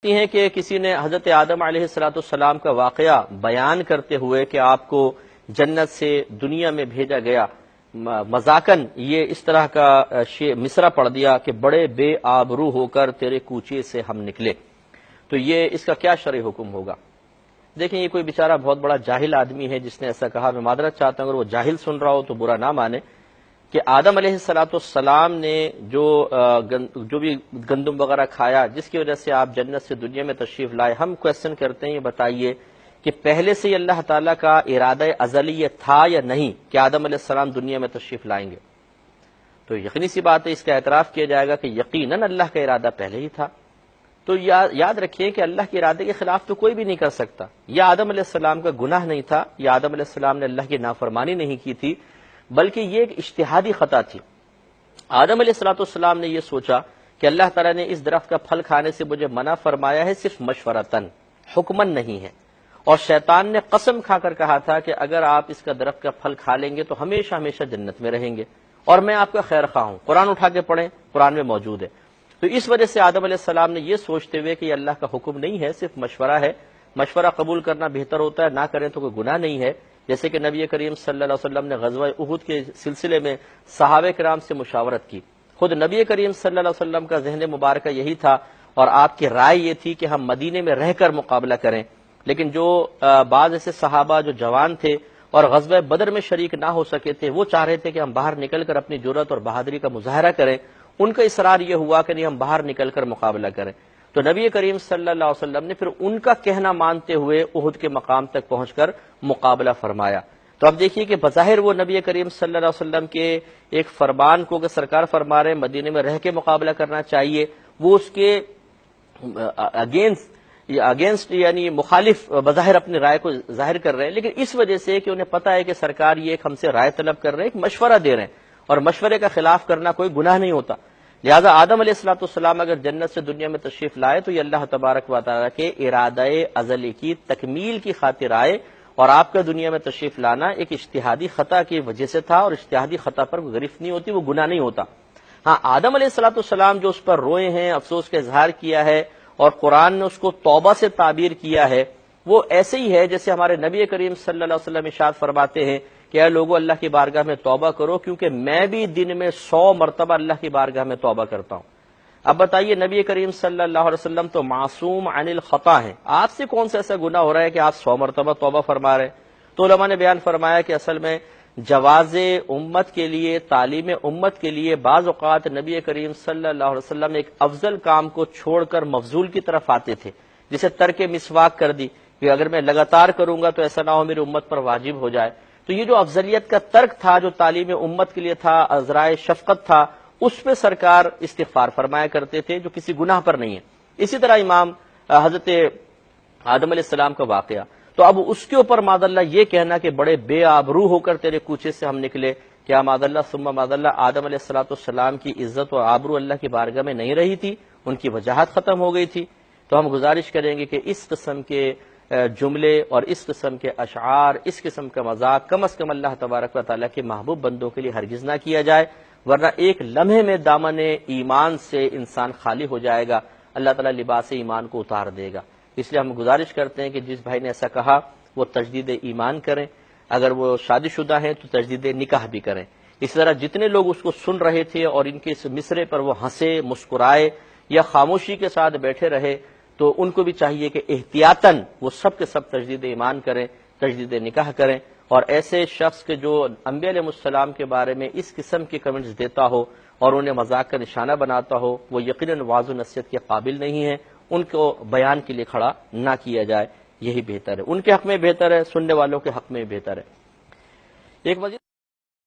ہیں کہ کسی نے حضرت آدم علیہ السلام کا واقعہ بیان کرتے ہوئے کہ آپ کو جنت سے دنیا میں بھیجا گیا، مذاقاً یہ اس طرح کا مصرع پڑھ دیا کہ بڑے بے آبرو ہو کر تیرے کوچے سے ہم نکلے، تو یہ اس کا کیا شرعی حکم ہوگا؟ دیکھیں، یہ کوئی بیچارہ بہت بڑا جاہل آدمی ہے جس نے ایسا کہا۔ میں معذرت چاہتا ہوں اگر وہ جاہل سن رہا ہو تو برا نہ مانے کہ آدم علیہ السلام نے جو بھی گندم وغیرہ کھایا جس کی وجہ سے آپ جنت سے دنیا میں تشریف لائے، ہم کویسچن کرتے ہیں یہ بتائیے کہ پہلے سے ہی اللہ تعالیٰ کا ارادہ ازلی یہ تھا یا نہیں کہ آدم علیہ السلام دنیا میں تشریف لائیں گے؟ تو یقینی سی بات ہے، اس کا اعتراف کیا جائے گا کہ یقیناً اللہ کا ارادہ پہلے ہی تھا۔ تو یاد رکھیے کہ اللہ کے ارادے کے خلاف تو کوئی بھی نہیں کر سکتا۔ یا آدم علیہ السلام کا گناہ نہیں تھا، یا آدم علیہ السلام نے اللہ کی نافرمانی نہیں کی تھی، بلکہ یہ ایک اجتہادی خطا تھی۔ آدم علیہ السلام نے یہ سوچا کہ اللہ تعالیٰ نے اس درخت کا پھل کھانے سے مجھے منع فرمایا ہے صرف مشورتاً، حکماً نہیں ہے، اور شیطان نے قسم کھا کر کہا تھا کہ اگر آپ اس کا درخت کا پھل کھا لیں گے تو ہمیشہ ہمیشہ جنت میں رہیں گے اور میں آپ کا خیر خواہ ہوں۔ قرآن اٹھا کے پڑھیں، قرآن میں موجود ہے۔ تو اس وجہ سے آدم علیہ السلام نے یہ سوچتے ہوئے کہ یہ اللہ کا حکم نہیں ہے، صرف مشورہ ہے، مشورہ قبول کرنا بہتر ہوتا ہے، نہ کریں تو کوئی گناہ نہیں ہے، جیسے کہ نبی کریم صلی اللہ علیہ وسلم نے غزوہ احد کے سلسلے میں صحابہ کرام سے مشاورت کی۔ خود نبی کریم صلی اللہ علیہ وسلم کا ذہن مبارکہ یہی تھا اور آپ کی رائے یہ تھی کہ ہم مدینے میں رہ کر مقابلہ کریں، لیکن جو بعض ایسے صحابہ جو جوان تھے اور غزوہ بدر میں شریک نہ ہو سکے تھے، وہ چاہ رہے تھے کہ ہم باہر نکل کر اپنی جرأت اور بہادری کا مظاہرہ کریں۔ ان کا اصرار یہ ہوا کہ نہیں، ہم باہر نکل کر مقابلہ کریں۔ تو نبی کریم صلی اللہ علیہ وسلم نے پھر ان کا کہنا مانتے ہوئے احد کے مقام تک پہنچ کر مقابلہ فرمایا۔ تو اب دیکھیے کہ بظاہر وہ نبی کریم صلی اللہ علیہ وسلم کے ایک فرمان کو کہ سرکار فرما رہے ہیں مدینے میں رہ کے مقابلہ کرنا چاہیے، وہ اس کے اگینسٹ یعنی مخالف بظاہر اپنی رائے کو ظاہر کر رہے ہیں، لیکن اس وجہ سے کہ انہیں پتہ ہے کہ سرکار یہ ایک ہم سے رائے طلب کر رہے ہیں، ایک مشورہ دے رہے ہیں، اور مشورے کا خلاف کرنا کوئی گناہ نہیں ہوتا۔ لہذا آدم علیہ السلام اگر جنت سے دنیا میں تشریف لائے تو یہ اللہ تبارک و تعالیٰ کے ارادہ ازلی کی تکمیل کی خاطر آئے، اور آپ کا دنیا میں تشریف لانا ایک اجتہادی خطا کی وجہ سے تھا، اور اجتہادی خطا پر کوئی گرفت نہیں ہوتی، وہ گناہ نہیں ہوتا۔ ہاں، آدم علیہ السلام جو اس پر روئے ہیں، افسوس کا اظہار کیا ہے، اور قرآن نے اس کو توبہ سے تعبیر کیا ہے، وہ ایسے ہی ہے جیسے ہمارے نبی کریم صلی اللہ علیہ وسلم ارشاد فرماتے ہیں کہ اے لوگو اللہ کی بارگاہ میں توبہ کرو، کیونکہ میں بھی دن میں 100 مرتبہ اللہ کی بارگاہ میں توبہ کرتا ہوں۔ اب بتائیے، نبی کریم صلی اللہ علیہ وسلم تو معصوم عن الخطا ہیں، آپ سے کون سا ایسا گناہ ہو رہا ہے کہ آپ 100 مرتبہ توبہ فرما رہے ہیں؟ تو علماء نے بیان فرمایا کہ اصل میں جواز امت کے لیے، تعلیم امت کے لیے بعض اوقات نبی کریم صلی اللہ علیہ وسلم ایک افضل کام کو چھوڑ کر مفضول کی طرف آتے تھے، جسے ترک مسواک کر دی کہ اگر میں لگاتار کروں گا تو ایسا نہ ہو میری امت پر واجب ہو جائے۔ تو یہ جو افضلیت کا ترک تھا، جو تعلیم امت کے لیے تھا، ذرائع شفقت تھا، اس پہ سرکار استغفار فرمایا کرتے تھے، جو کسی گناہ پر نہیں ہے۔ اسی طرح امام حضرت آدم علیہ السلام کا واقعہ، تو اب اس کے اوپر معاذ اللہ یہ کہنا کہ بڑے بے آبرو ہو کر تیرے کوچے سے ہم نکلے، کیا معاذ اللہ ثم معاذ اللہ آدم علیہ السلام کی عزت اور آبرو اللہ کی بارگاہ میں نہیں رہی تھی، ان کی وجاہت ختم ہو گئی تھی؟ تو ہم گزارش کریں گے کہ اس قسم کے جملے اور اس قسم کے اشعار، اس قسم کا مذاق کم از کم اللہ تبارک و تعالیٰ کے محبوب بندوں کے لیے ہرگز نہ کیا جائے، ورنہ ایک لمحے میں دامن ایمان سے انسان خالی ہو جائے گا، اللہ تعالیٰ لباس ایمان کو اتار دے گا۔ اس لیے ہم گزارش کرتے ہیں کہ جس بھائی نے ایسا کہا وہ تجدید ایمان کریں، اگر وہ شادی شدہ ہیں تو تجدید نکاح بھی کریں۔ اس طرح جتنے لوگ اس کو سن رہے تھے اور ان کے اس مصرے پر وہ ہنسے، مسکرائے یا خاموشی کے ساتھ بیٹھے رہے، تو ان کو بھی چاہیے کہ احتیاطاً وہ سب کے سب تجدید ایمان کریں، تجدید نکاح کریں، اور ایسے شخص کے جو انبیاء علیہ السلام کے بارے میں اس قسم کے کمنٹس دیتا ہو اور انہیں مذاق کا نشانہ بناتا ہو، وہ یقیناً واعظ و نصیحت کے قابل نہیں ہے، ان کو بیان کے لیے کھڑا نہ کیا جائے، یہی بہتر ہے، ان کے حق میں بہتر ہے، سننے والوں کے حق میں بہتر ہے۔ ایک مزید